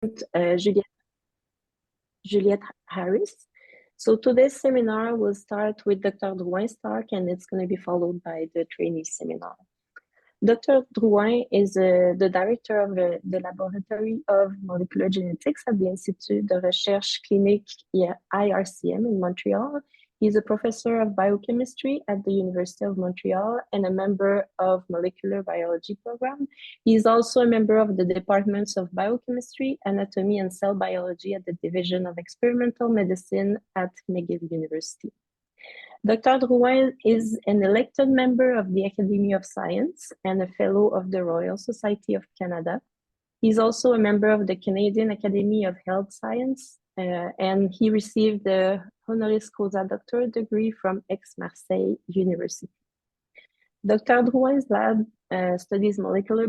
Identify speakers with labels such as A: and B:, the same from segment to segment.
A: Juliette, Juliette Harris. So today's seminar will start with Dr. Drouin's talk, and it's going to be followed by the trainee seminar. Dr. Drouin is the director of the Laboratory of Molecular Genetics at the Institut de Recherches Cliniques IRCM in Montreal. He's a professor of biochemistry at the University of Montreal and a member of molecular biology program. He's also a member of the departments of biochemistry, anatomy, and cell biology at the Division of Experimental Medicine at McGill University. Dr. Drouin is an elected member of the Academy of Science and a fellow of the Royal Society of Canada. He's also a member of the Canadian Academy of Health Science, and he received the honoris causa doctorate degree from Aix-Marseille University. Dr. Drouin's lab studies molecular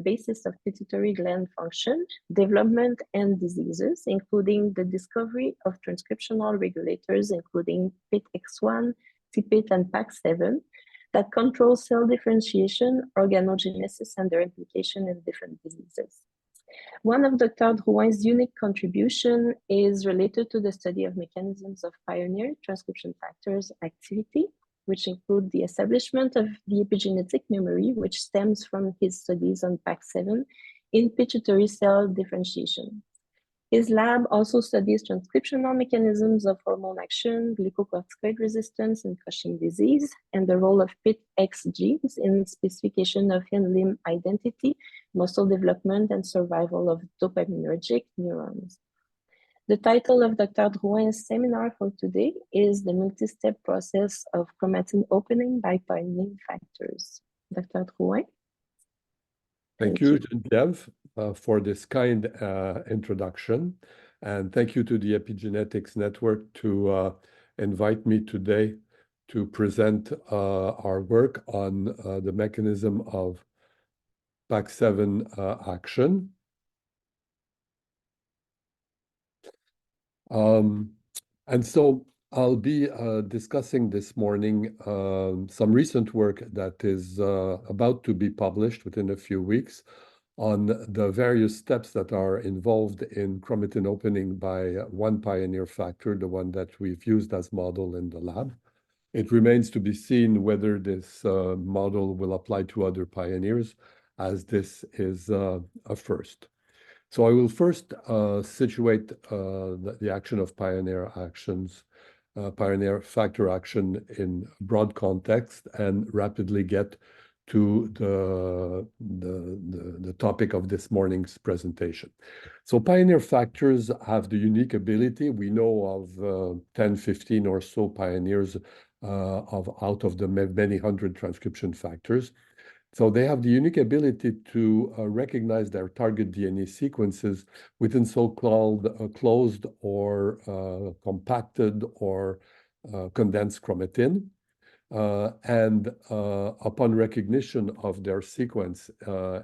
A: basis of pituitary gland function, development, and diseases, including the discovery of transcriptional regulators, including PIT-X1, Tpit, and Pac7, that control cell differentiation, organogenesis, and their implication in different diseases. One of Dr. Drouin's unique contribution is related to the study of mechanisms of pioneer transcription factors activity, which include the establishment of the epigenetic memory, which stems from his studies on Pac7 in pituitary cell differentiation. His lab also studies transcriptional mechanisms of hormone action, glucocorticoid resistance in Cushing disease, and the role of PIT-X genes in specification of hind-limb identity, muscle development, and survival of dopaminergic neurons. The title of Dr. Drouin's seminar for today is The Multistep Process of Chromatin Opening by Pioneering Factors. Dr. Drouin?
B: Thank you, Geneviève, for this kind introduction. And thank you to the Epigenetics Network to invite me today to present our work on the mechanism of Pac7 action. And so I'll be discussing this morning some recent work that is about to be published within a few weeks on the various steps that are involved in chromatin opening by one pioneer factor, the one that we've used as model in the lab. It remains to be seen whether this model will apply to other pioneers, as this is a first. So I will first situate the action of pioneer factor action in broad context and rapidly get to the topic of this morning's presentation. So pioneer factors have the unique ability, we know of 10, 15 or so pioneers out of the many hundred transcription factors. So they have the unique ability to recognize their target DNA sequences within so-called closed or compacted or condensed chromatin. And upon recognition of their sequence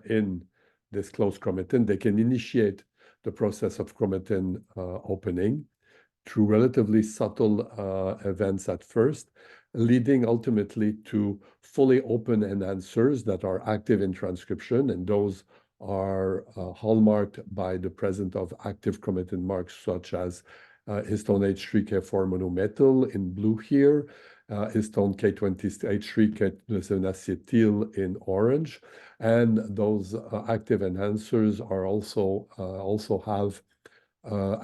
B: in this closed chromatin, they can initiate the process of chromatin opening through relatively subtle events at first, leading ultimately to fully open enhancers that are active in transcription, and those are hallmarked by the presence of active chromatin marks such as histone H3K4 monometal in blue here, histone K20H3K-acetyl in orange, and those active enhancers are also have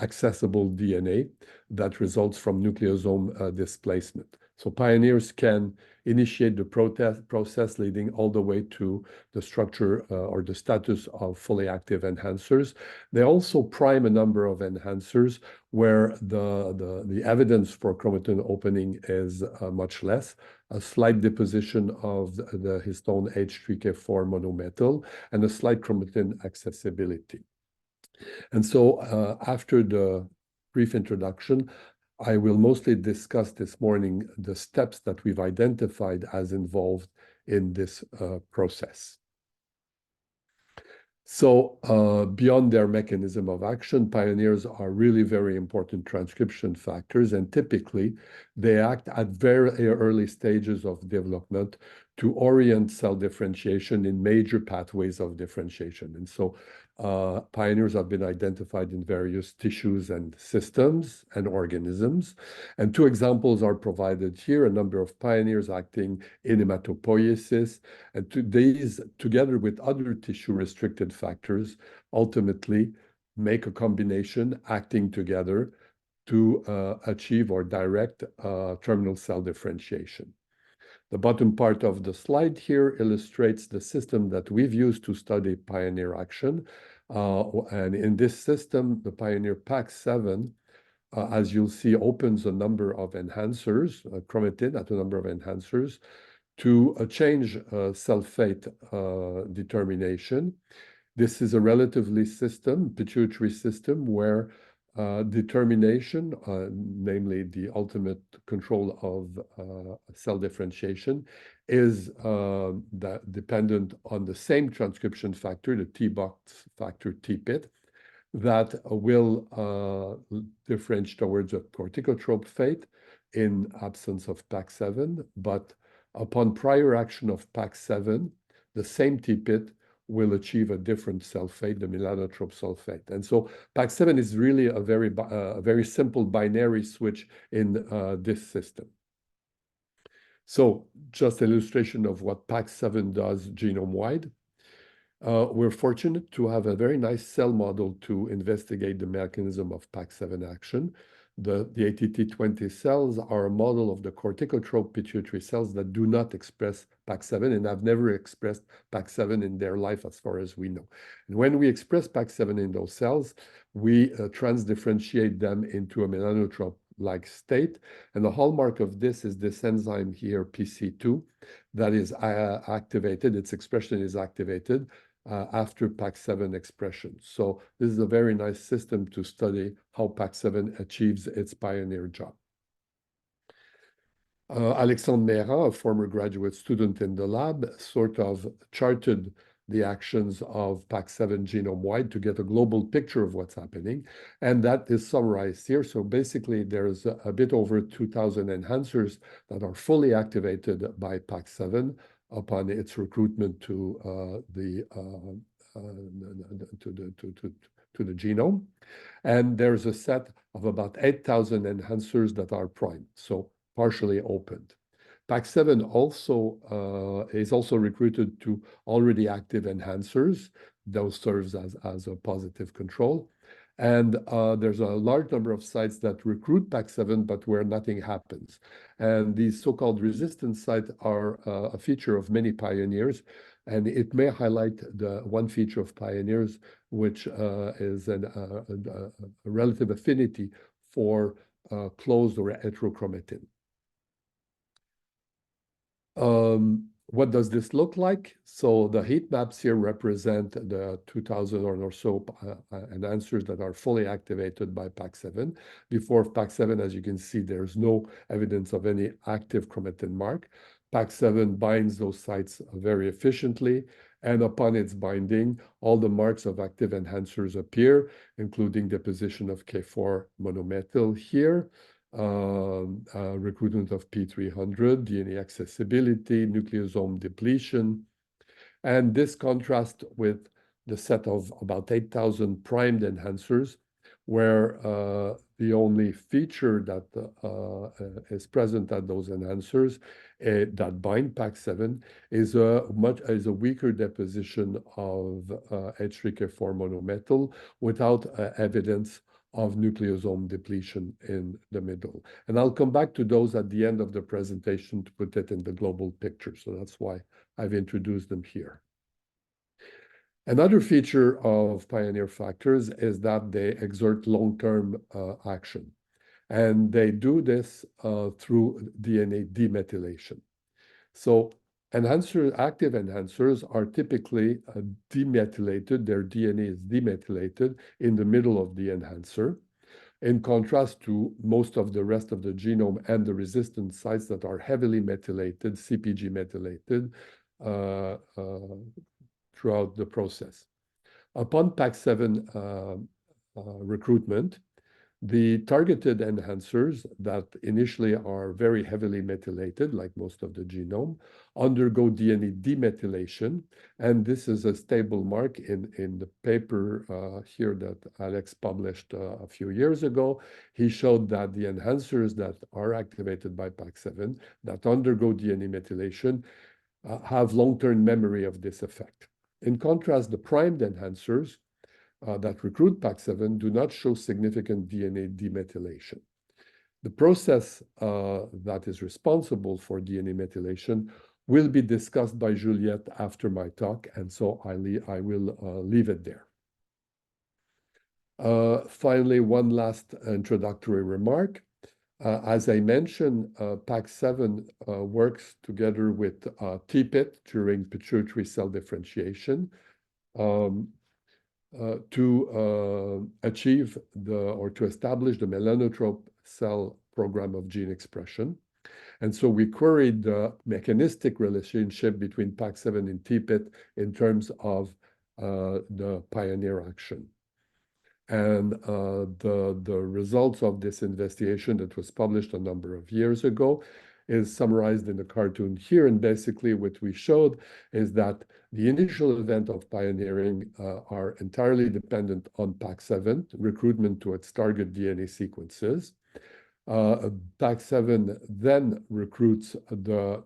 B: accessible DNA that results from nucleosome displacement. So pioneers can initiate the process leading all the way to the structure or the status of fully active enhancers. They also prime a number of enhancers where the evidence for chromatin opening is much less, a slight deposition of the histone H3K4 monometal, and a slight chromatin accessibility. And so after the brief introduction, I will mostly discuss this morning the steps that we've identified as involved in this process. So beyond their mechanism of action, pioneers are really very important transcription factors, and typically they act at very early stages of development to orient cell differentiation in major pathways of differentiation. And so pioneers have been identified in various tissues and systems and organisms. And two examples are provided here, a number of pioneers acting in hematopoiesis. And these, together with other tissue-restricted factors, ultimately make a combination acting together to achieve or direct terminal cell differentiation. The bottom part of the slide here illustrates the system that we've used to study pioneer action. And in this system, the pioneer Pac7, as you'll see, opens a number of enhancers, chromatin at a number of enhancers, to change cell fate determination. This is a relatively pituitary system, where determination, namely the ultimate control of cell differentiation, is dependent on the same transcription factor, the T-box factor Tpit, that will differentiate towards a corticotrope fate in absence of Pac7. But upon prior action of Pac7, the same Tpit will achieve a different cell fate, the melanotrope cell fate. And so Pac7 is really a very simple binary switch in this system. So just an illustration of what Pac7 does genome-wide. We're fortunate to have a very nice cell model to investigate the mechanism of Pac7 action. The ATT20 cells are a model of the corticotrope pituitary cells that do not express Pac7 and have never expressed Pac7 in their life as far as we know. And when we express Pac7 in those cells, we transdifferentiate them into a melanotrope-like state. And the hallmark of this is this enzyme here, PC2, that is activated, its expression is activated after Pac7 expression. So this is a very nice system to study how Pac7 achieves its pioneer job. Alexandre Meyran, a former graduate student in the lab, sort of charted the actions of Pac7 genome-wide to get a global picture of what's happening, and that is summarized here. So basically, there's a bit over 2,000 enhancers that are fully activated by Pac7 upon its recruitment to the genome. And there's a set of about 8,000 enhancers that are primed, so partially opened. Pac7 also is also recruited to already active enhancers. Those serves as a positive control. And there's a large number of sites that recruit Pac7, but where nothing happens. And these so-called resistance sites are a feature of many pioneers. And it may highlight the one feature of pioneers, which is a relative affinity for closed or heterochromatin. What does this look like? So the heat maps here represent the 2,000 or so enhancers that are fully activated by Pac7. Before Pac7, as you can see, there's no evidence of any active chromatin mark. Pac7 binds those sites very efficiently, and upon its binding, all the marks of active enhancers appear, including deposition of K4 monomethyl here, recruitment of P300, DNA accessibility, nucleosome depletion. And this contrasts with the set of about 8,000 primed enhancers, where the only feature that is present at those enhancers that bind Pac7 is a weaker deposition of H3K4 monomethyl without evidence of nucleosome depletion in the middle. And I'll come back to those at the end of the presentation to put it in the global picture. So that's why I've introduced them here. Another feature of pioneer factors is that they exert long-term action. And they do this through DNA demethylation. So active enhancers are typically demethylated. Their DNA is demethylated in the middle of the enhancer, in contrast to most of the rest of the genome and the resistant sites that are heavily methylated, CpG methylated, throughout the process. Upon Pac7 recruitment, The targeted enhancers that initially are very heavily methylated, like most of the genome, undergo DNA demethylation. And this is a stable mark in the paper here that Alex published a few years ago. He showed that the enhancers that are activated by Pac7 that undergo DNA methylation have long-term memory of this effect. In contrast, the primed enhancers that recruit Pac7 do not show significant DNA demethylation. The process that is responsible for DNA methylation will be discussed by Juliette after my talk, and so I will leave it there. Finally, one last introductory remark. As I mentioned, Pac7 works together with Tpit during pituitary cell differentiation to achieve or to establish the melanotrope cell program of gene expression. And so we queried the mechanistic relationship between Pac7 and Tpit in terms of the pioneer action. And the results of this investigation that was published a number of years ago is summarized in the cartoon here. And basically what we showed is that the initial event of pioneering are entirely dependent on Pac7, recruitment to its target DNA sequences. Pac7 then recruits the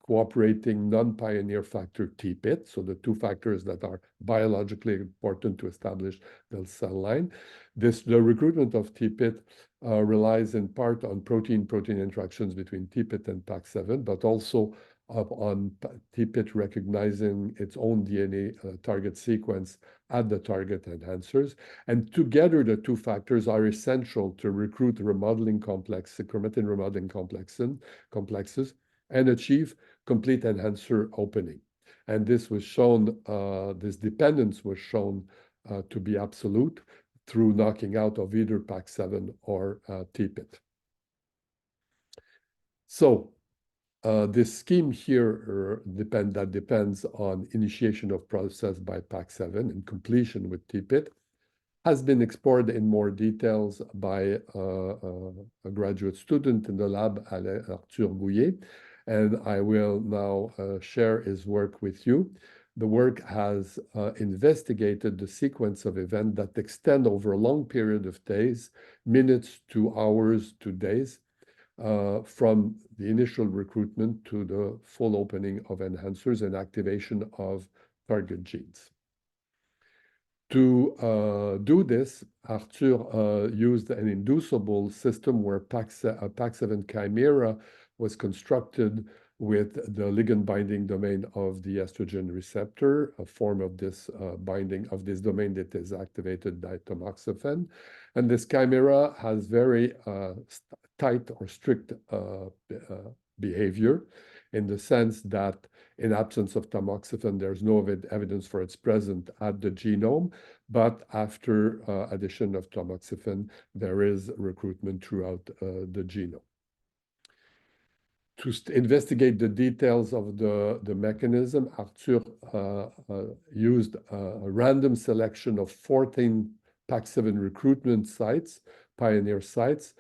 B: cooperating non-pioneer factor Tpit, so the two factors that are biologically important to establish the cell line. The recruitment of Tpit relies in part on protein-protein interactions between Tpit and Pac7, but also on Tpit recognizing its own DNA target sequence at the target enhancers. And together, the two factors are essential to recruit remodeling complex, chromatin remodeling complexes, and achieve complete enhancer opening. And this was shown, this dependence was shown to be absolute through knocking out of either Pac7 or Tpit. So this scheme here depends on initiation of process by Pac7 and completion with Tpit has been explored in more details by a graduate student in the lab, Arthur Gouillet, and I will now share his work with you. The work has investigated the sequence of events that extend over a long period of days, minutes to hours to days, from the initial recruitment to the full opening of enhancers and activation of target genes. To do this, Arthur used an inducible system where a Pac7 chimera was constructed with the ligand binding domain of the estrogen receptor, a form of this binding of this domain that is activated by tamoxifen. And this chimera has very tight or strict behavior in the sense that in absence of tamoxifen, there's no evidence for its presence at the genome, but after addition of tamoxifen, there is recruitment throughout the genome. To investigate the details of the mechanism, Arthur used a random selection of 14 Pac7 recruitment sites, pioneer sites,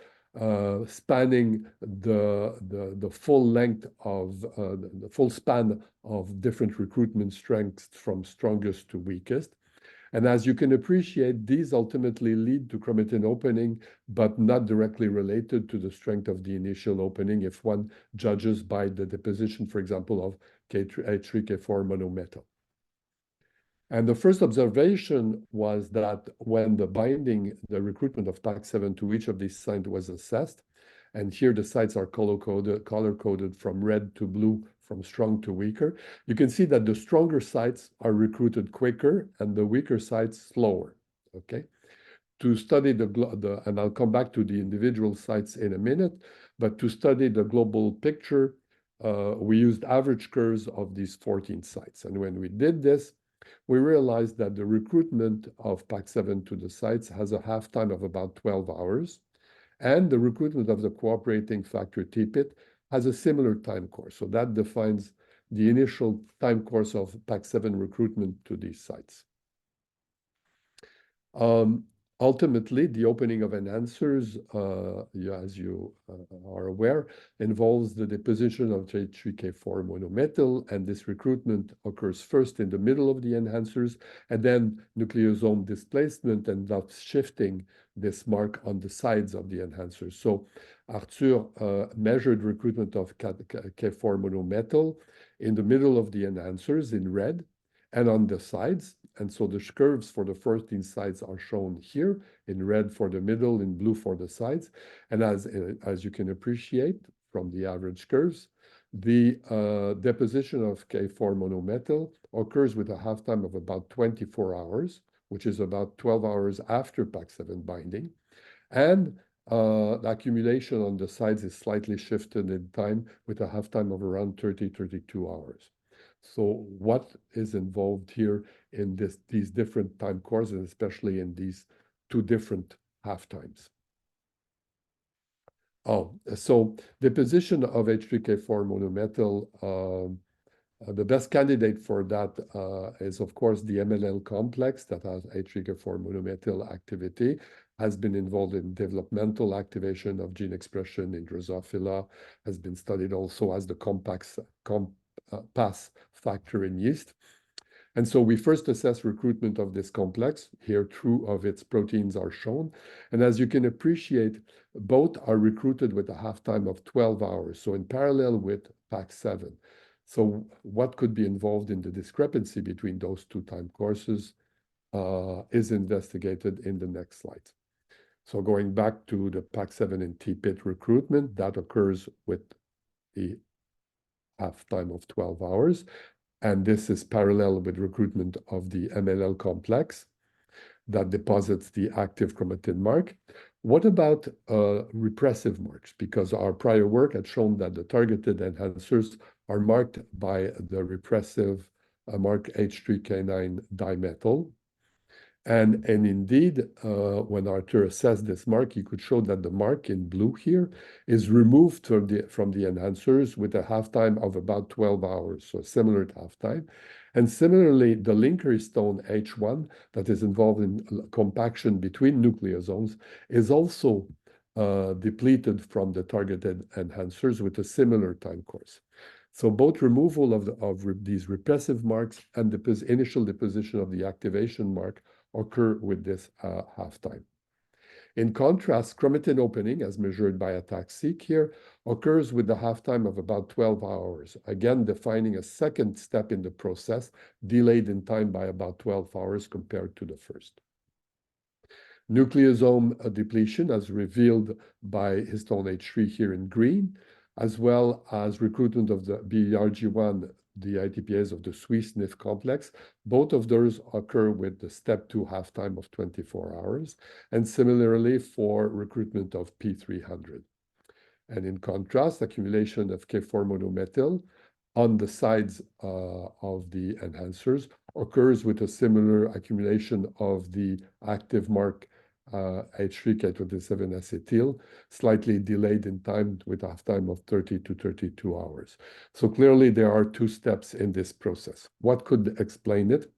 B: spanning the full length of the full span of different recruitment strengths from strongest to weakest. And as you can appreciate, these ultimately lead to chromatin opening, but not directly related to the strength of the initial opening if one judges by the deposition, for example, of H3K4 monometal. And the first observation was that when the recruitment of Pac7 to each of these sites was assessed, and here the sites are color-coded from red to blue, from strong to weaker, you can see that the stronger sites are recruited quicker and the weaker sites slower, okay? To study and I'll come back to the individual sites in a minute, but to study the global picture, we used average curves of these 14 sites. And when we did this, we realized that the recruitment of Pac7 to the sites has a half-time of about 12 hours, and the recruitment of the cooperating factor Tpit has a similar time course. So that defines the initial time course of Pac7 recruitment to these sites. Ultimately, the opening of enhancers, as you are aware, involves the deposition of H3K4 monometal, and this recruitment occurs first in the middle of the enhancers, and then nucleosome displacement, and thus shifting this mark on the sides of the enhancers. So Arthur measured recruitment of K4 monometal in the middle of the enhancers in red, and on the sides. And so the curves for the 14 sides are shown here in red for the middle, in blue for the sides. And as you can appreciate from the average curves, the deposition of K4 monometal occurs with a half-time of about 24 hours, which is about 12 hours after Pac7 binding. And the accumulation on the sides is slightly shifted in time with a half-time of around 32 hours. So what is involved here in these different time courses, especially in these two different half-times? So the position of H3K4 monometal, the best candidate for that is, of course, the MLL complex that has H3K4 monometal activity, has been involved in developmental activation of gene expression in Drosophila, has been studied also as the PAS factor in yeast. And so we first assess recruitment of this complex. Here, two of its proteins are shown. And as you can appreciate, both are recruited with a half-time of 12 hours, so in parallel with Pac7. So what could be involved in the discrepancy between those two time courses is investigated in the next slide. So going back to the Pac7 and Tpit recruitment, that occurs with the half-time of 12 hours. And this is parallel with recruitment of the MLL complex that deposits the active chromatin mark. What about repressive marks? Because our prior work had shown that the targeted enhancers are marked by the repressive mark H3K9 dimethyl. And indeed, when Arthur assessed this mark, he could show that the mark in blue here is removed from the enhancers with a half-time of about 12 hours, so similar to half-time. And similarly, the linker histone H1 that is involved in compaction between nucleosomes is also depleted from the targeted enhancers with a similar time course. So both removal of these repressive marks and the initial deposition of the activation mark occur with this half-time. In contrast, chromatin opening, as measured by ATAC-seq here, occurs with the half-time of about 12 hours, again defining a second step in the process, delayed in time by about 12 hours compared to the first. Nucleosome depletion, as revealed by histone H3 here in green, as well as recruitment of the BRG1, the ITPase of the Swiss NIF complex. Both of those occur with the step 2 half-time of 24 hours, and similarly for recruitment of P300. And in contrast, accumulation of K4 monometal on the sides of the enhancers occurs with a similar accumulation of the active mark H3K27 acetyl, slightly delayed in time with a half-time of 30 to 32 hours. So clearly there are two steps in this process. What could explain it?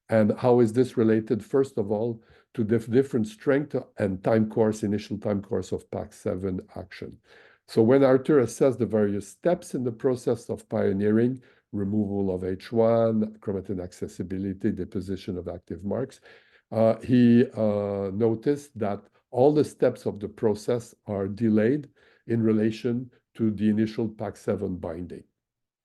B: And how is this related, first of all, to the different strength and time course, initial time course of Pac7 action? So when Arthur assessed the various steps in the process of pioneering, removal of H1, chromatin accessibility, deposition of active marks, he noticed that all the steps of the process are delayed in relation to the initial Pac7 binding.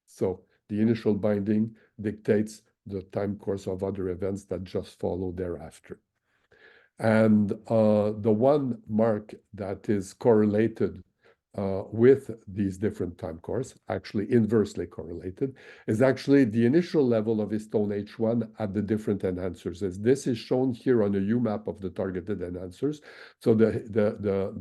B: So the initial binding dictates the time course of other events that just follow thereafter. And the one mark that is correlated with these different time course, actually inversely correlated, is actually the initial level of histone H1 at the different enhancers. As this is shown here on a UMAP of the targeted enhancers. So the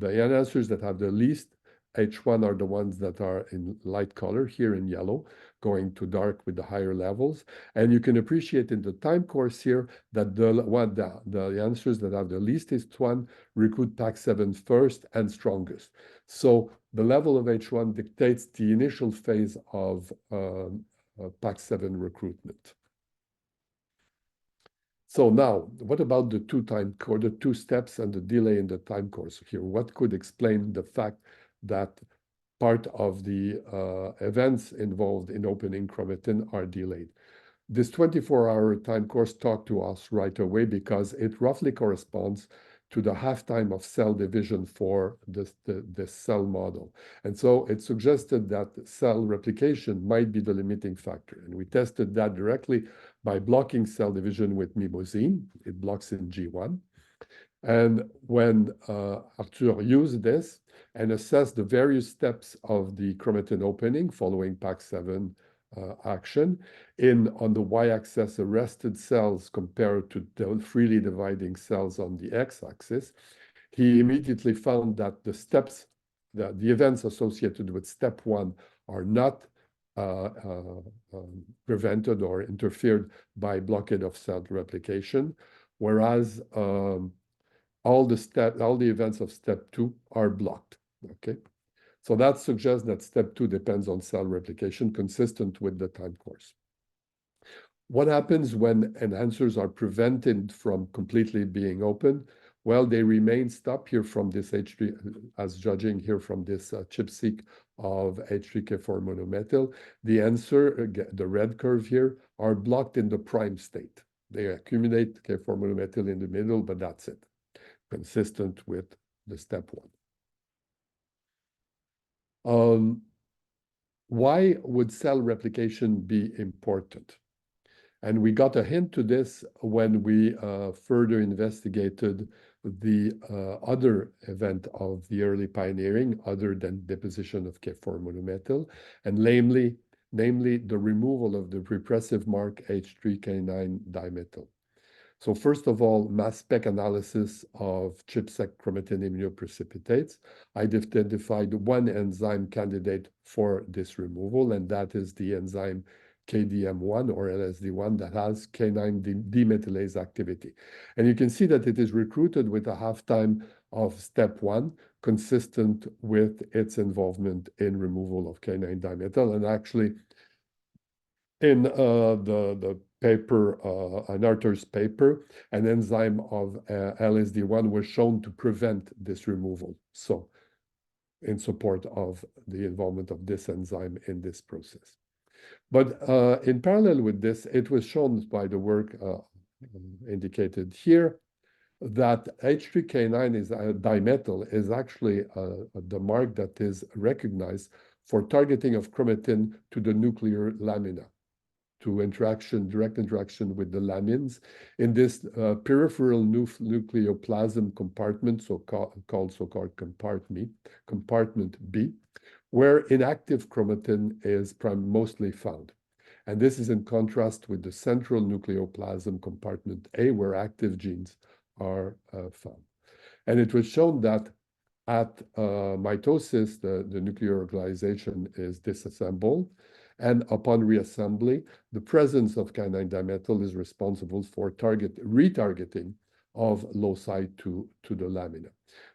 B: enhancers that have the least H1 are the ones that are in light color here in yellow, going to dark with the higher levels. And you can appreciate in the time course here that the answers that have the least H1 recruit Pac7 first and strongest. So the level of H1 dictates the initial phase of Pac7 recruitment. So now, what about the the two steps and the delay in the time course here? What could explain the fact that part of the events involved in opening chromatin are delayed? This 24-hour time course talked to us right away because it roughly corresponds to the half-time of cell division for the cell model. And so it suggested that cell replication might be the limiting factor. And we tested that directly by blocking cell division with mimosine. It blocks in G1. And when Arthur used this and assessed the various steps of the chromatin opening following Pac7 action on the y-axis arrested cells compared to the freely dividing cells on the x-axis, he immediately found that the steps, the events associated with step 1 are not prevented or interfered by blockade of cell replication, whereas all the events of step 2 are blocked, okay? So that suggests that step 2 depends on cell replication consistent with the time course. What happens when enhancers are prevented from completely being open? Well, they remain stopped here from this H3, as judging here from this ChIP-seq of H3K4 monomethyl. The answer, the red curve here, are blocked in the prime state. They accumulate K4 monomethyl in the middle, but that's it, consistent with the step 1. Why would cell replication be important? And we got a hint to this when we further investigated the other event of the early pioneering, other than deposition of K4 monomethyl, and namely the removal of the repressive mark H3K9 dimethyl. So first of all, mass spec analysis of ChIP-seq chromatin immunoprecipitates. I identified one enzyme candidate for this removal, and that is the enzyme KDM1 or LSD1 that has K9 demethylase activity. And you can see that it is recruited with a half-time of step 1, consistent with its involvement in removal of K9 dimethyl. And actually, in the paper, an Arthur's paper, an enzyme of LSD1 was shown to prevent this removal. So in support of the involvement of this enzyme in this process. But in parallel with this, it was shown by the work indicated here that H3K9 is dimethyl is actually the mark that is recognized for targeting of chromatin to the nuclear lamina, to direct interaction with the lamins in this peripheral nucleoplasm compartment, so-called compartment B, where inactive chromatin is mostly found. And this is in contrast with the central nucleoplasm compartment A, where active genes are found. And it was shown that at mitosis, the nuclear organization is disassembled, and upon reassembly, the presence of K9 dimethyl is responsible for retargeting of loci to the lamina.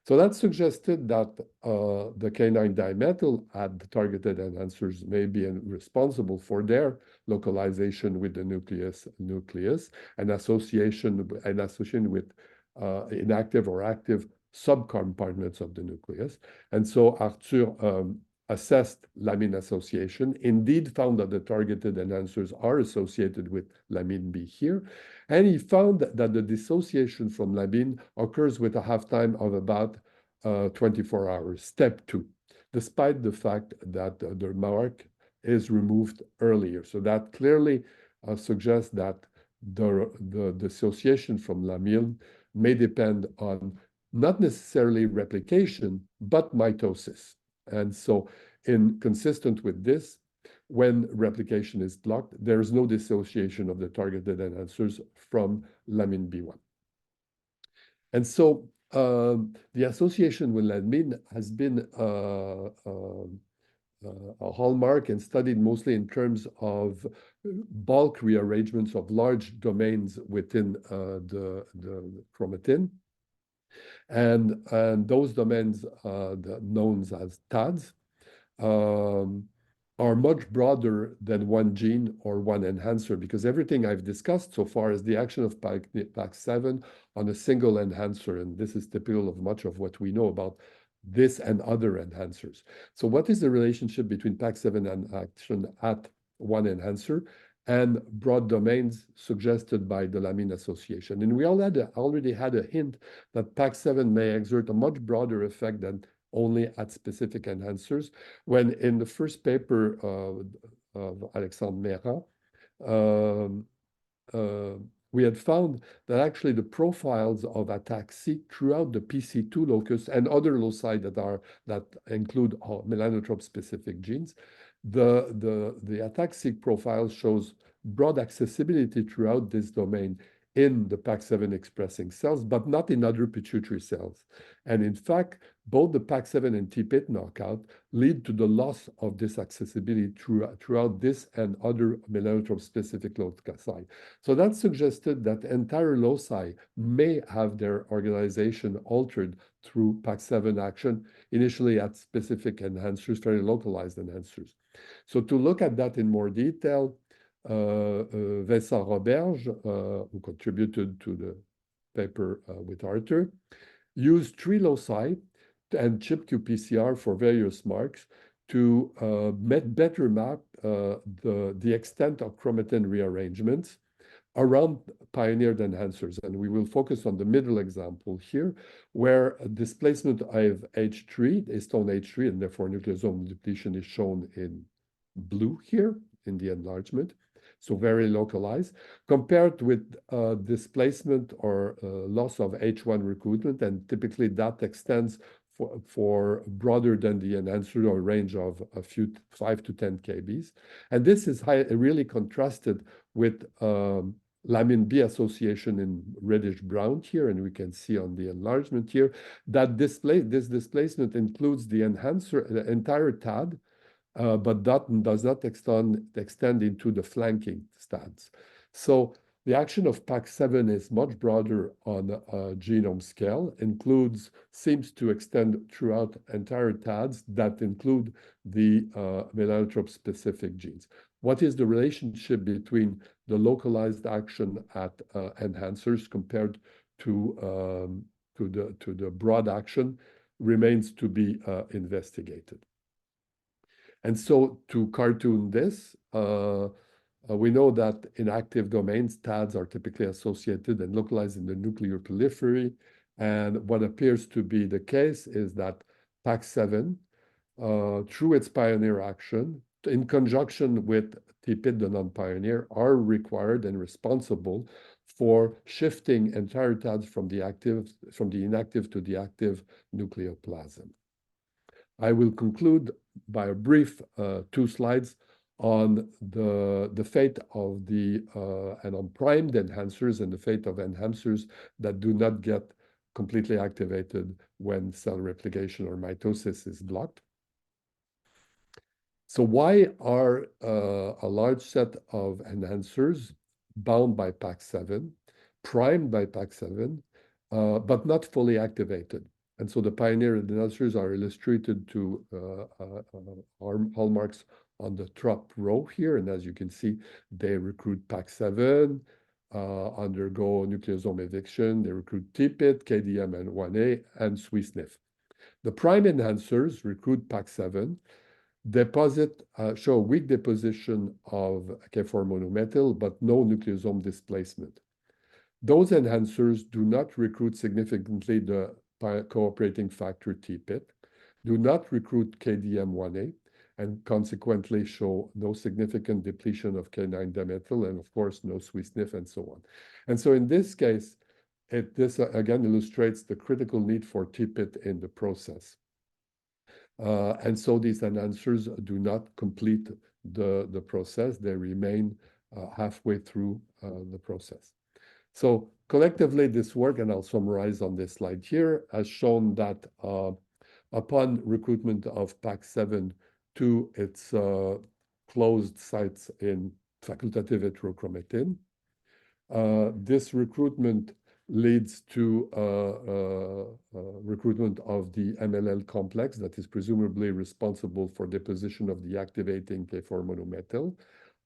B: So that suggested that the K9 dimethyl at the targeted enhancers may be responsible for their localization with the nucleus and association with inactive or active subcompartments of the nucleus. And so Arthur assessed lamine association, indeed found that the targeted enhancers are associated with lamine B here, and he found that the dissociation from lamine occurs with a half-time of about 24 hours, step 2, despite the fact that the mark is removed earlier. So that clearly suggests that the dissociation from lamine may depend on not necessarily replication, but mitosis. And so consistent with this, when replication is blocked, there is no dissociation of the targeted enhancers from lamine B1. And so the association with lamine has been a hallmark and studied mostly in terms of bulk rearrangements of large domains within the chromatin. And those domains known as TADs are much broader than one gene or one enhancer, because everything I've discussed so far is the action of Pac7 on a single enhancer, and this is typical of much of what we know about this and other enhancers. So what is the relationship between Pac7 and action at one enhancer and broad domains suggested by the Lamine association? And we already had a hint that Pac7 may exert a much broader effect than only at specific enhancers, when in the first paper of Alexandre Mera, we had found that actually the profiles of ataxia throughout the PC2 locus and other loci that include melanotrope-specific genes, the ataxic profile shows broad accessibility throughout this domain in the Pac7 expressing cells, but not in other pituitary cells. And in fact, both the Pac7 and Tpit knockout lead to the loss of this accessibility throughout this and other melanotrope-specific loci. So that suggested that entire loci may have their organization altered through Pac7 action, initially at specific enhancers, very localized enhancers. So to look at that in more detail, Vincent Roberge, who contributed to the paper with Arthur, used 3 loci and ChIP-qPCR for various marks to better map the extent of chromatin rearrangements around pioneered enhancers. And we will focus on the middle example here, where displacement of H3, histone H3, and therefore nucleosome depletion is shown in blue here in the enlargement. So very localized, compared with displacement or loss of H1 recruitment, and typically that extends for broader than the enhancer or range of a few 5 to 10 kbs. And this is really contrasted with Lamine B association in reddish brown here, and we can see on the enlargement here that this displacement includes the enhancer, the entire TAD, but that does not extend into the flanking stads. So the action of Pac7 is much broader on a genome scale, seems to extend throughout entire TADs that include the melanotrope-specific genes. What is the relationship between the localized action at enhancers compared to the broad action remains to be investigated. And so to cartoon this, we know that in active domains, TADs are typically associated and localized in the nuclear periphery. And what appears to be the case is that Pac7, through its pioneer action, in conjunction with Tpit, the non-pioneer, are required and responsible for shifting entire TADs from the inactive to the active nucleoplasm. I will conclude by a brief 2 slides on the fate of and on primed enhancers and the fate of enhancers that do not get completely activated when cell replication or mitosis is blocked. So why are a large set of enhancers bound by Pac7, primed by Pac7, but not fully activated? And so the pioneer enhancers are illustrated to hallmarks on the top row here. And as you can see, they recruit Pac7, undergo nucleosome eviction, they recruit Tpit, KDM and 1A, and SWI/SNF. The prime enhancers recruit Pac7, show weak deposition of K4 monomethyl, but no nucleosome displacement. Those enhancers do not recruit significantly the cooperating factor Tpit, do not recruit KDM1A, and consequently show no significant depletion of K9 dimethyl, and of course, no SWI/SNF, and so on. And so in this case, this again illustrates the critical need for Tpit in the process. And so these enhancers do not complete the process. They remain halfway through the process. So collectively, this work, and I'll summarize on this slide here, has shown that upon recruitment of Pac7 to its closed sites in facultative heterochromatin, this recruitment leads to recruitment of the MLL complex that is presumably responsible for deposition of the activating K4 monomethyl.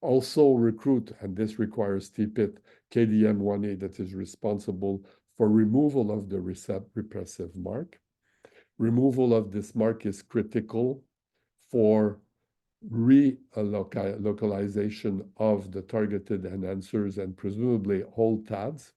B: Also recruit, and this requires Tpit, KDM1A that is responsible for removal of the repressive mark. Removal of this mark is critical for relocalization of the targeted enhancers and presumably whole TADs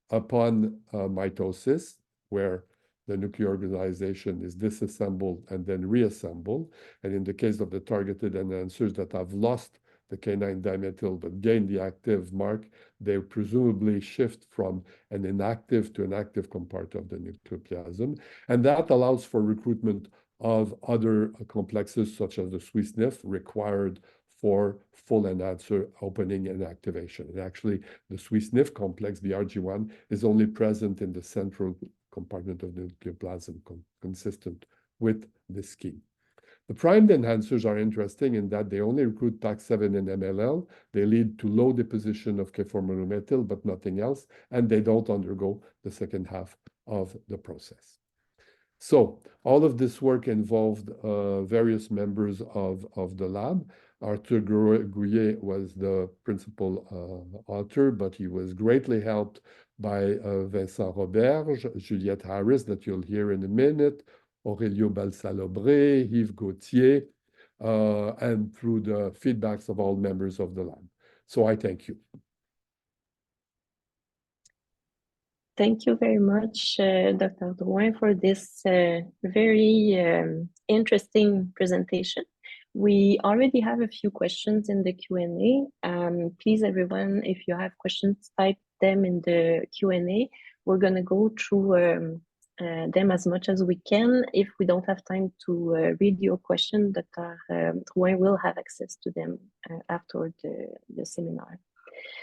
B: upon mitosis, where the nuclear organization is disassembled and then reassembled. And in the case of the targeted enhancers that have lost the K9 dimethyl but gain the active mark, they presumably shift from an inactive to an active compartment of the nucleoplasm. And that allows for recruitment of other complexes such as the SWI/SNF required for full enhancer opening and activation. And actually, the SWI/SNF complex, the RG1, is only present in the central compartment of the nucleoplasm, consistent with this scheme. The primed enhancers are interesting in that they only recruit Pac7 and MLL. They lead to low deposition of K4 monomethyl, but nothing else, and they don't undergo the second half of the process. So all of this work involved various members of the lab. Arthur Gouillet was the principal author, but he was greatly helped by Vincent Roberge, Juliette Harris, that you'll hear in a minute, Aurelio Balsalobre, Yves Gauthier, and through the feedbacks of all members of the lab. So I thank you.
A: Thank you very much, Dr. Drouin, for this very interesting presentation. We already have a few questions in the Q&A. Please, everyone, if you have questions, type them in the Q&A. We're going to go through them as much as we can. If we don't have time to read your question, Dr. Drouin will have access to them after the seminar.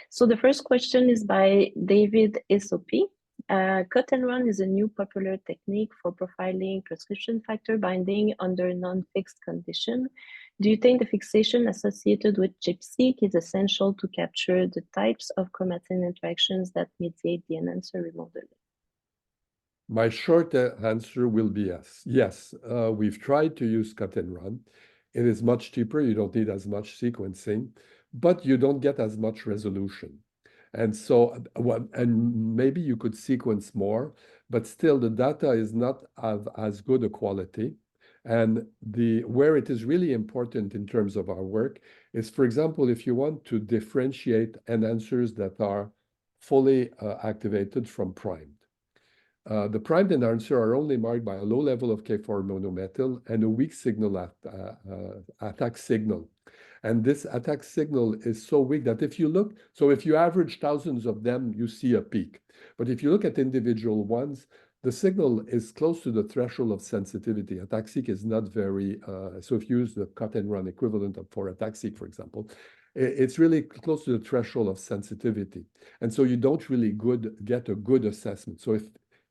A: So the first question is by David Esopi. Cut and run is a new popular technique for profiling transcription factor binding under non-fixed condition. Do you think the fixation associated with ChIP-seq is essential to capture the types of chromatin interactions that mediate the enhancer remodeling?
B: My short answer will be yes. Yes, we've tried to use cut and run. It is much cheaper. You don't need as much sequencing, but you don't get as much resolution. And so, and maybe you could sequence more, but still the data is not of as good a quality. And where it is really important in terms of our work is, for example, if you want to differentiate enhancers that are fully activated from primed. The primed enhancer are only marked by a low level of K4 monomethyl and a weak signal attack signal. And this attack signal is so weak that if you look, so if you average thousands of them, you see a peak. But if you look at individual ones, the signal is close to the threshold of sensitivity. Attack-seq is not very, so if you use the cut and run equivalent for attack-seq, for example, it's really close to the threshold of sensitivity. And so you don't really get a good assessment. So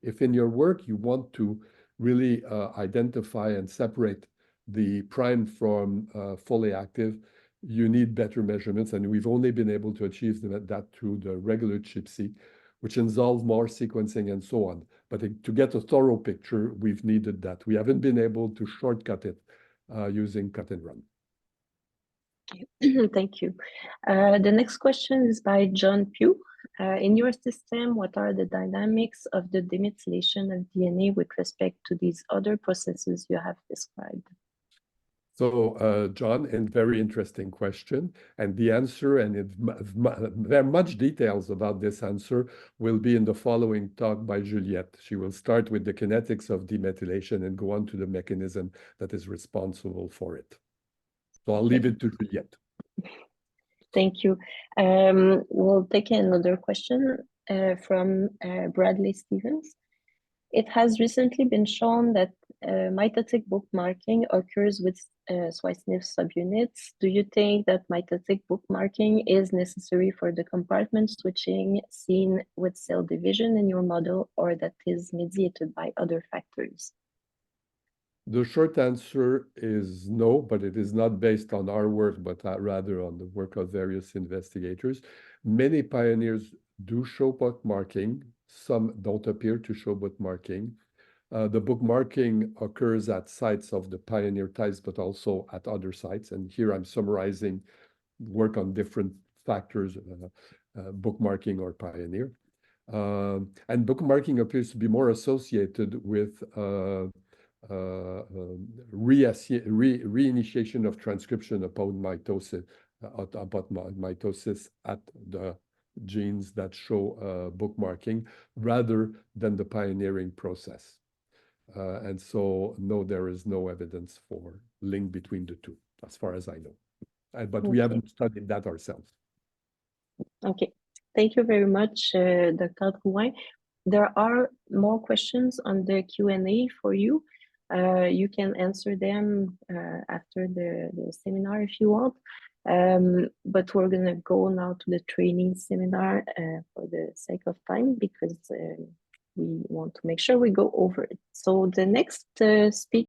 B: if in your work you want to really identify and separate the prime from fully active, you need better measurements, and we've only been able to achieve that through the regular ChIP-seq, which involves more sequencing and so on. But to get a thorough picture, we've needed that. We haven't been able to shortcut it using cut and run.
A: Thank you. The next question is by John Pugh. In your system, what are the dynamics of the demethylation of DNA with respect to these other processes you have described?
B: So, John, a very interesting question. And the answer, and there are much details about this answer, will be in the following talk by Juliette. She will start with the kinetics of demethylation and go on to the mechanism that is responsible for it. So I'll leave it to Juliette.
A: Thank you. We'll take another question from Bradley Stevens. It has recently been shown that mitotic bookmarking occurs with SWI/SNF subunits. Do you think that mitotic bookmarking is necessary for the compartment switching seen with cell division in your model, or that is mediated by other factors?
B: The short answer is no, but it is not based on our work, but rather on the work of various investigators. Many pioneers do show bookmarking Some don't appear to show bookmarking. The bookmarking occurs at sites of the pioneer types, but also at other sites. And here I'm summarizing work on different factors, bookmarking or pioneer. And bookmarking appears to be more associated with reinitiation of transcription upon mitosis at the genes that show bookmarking rather than the pioneering process. And so, no, there is no evidence for link between the two, as far as I know. But we haven't studied that ourselves.
A: Okay, thank you very much, Dr. Drouin. There are more questions on the Q&A for you. You can answer them after the seminar if you want. But we're going to go now to the training seminar for the sake of time, because we want to make sure we go over it. So the next speaker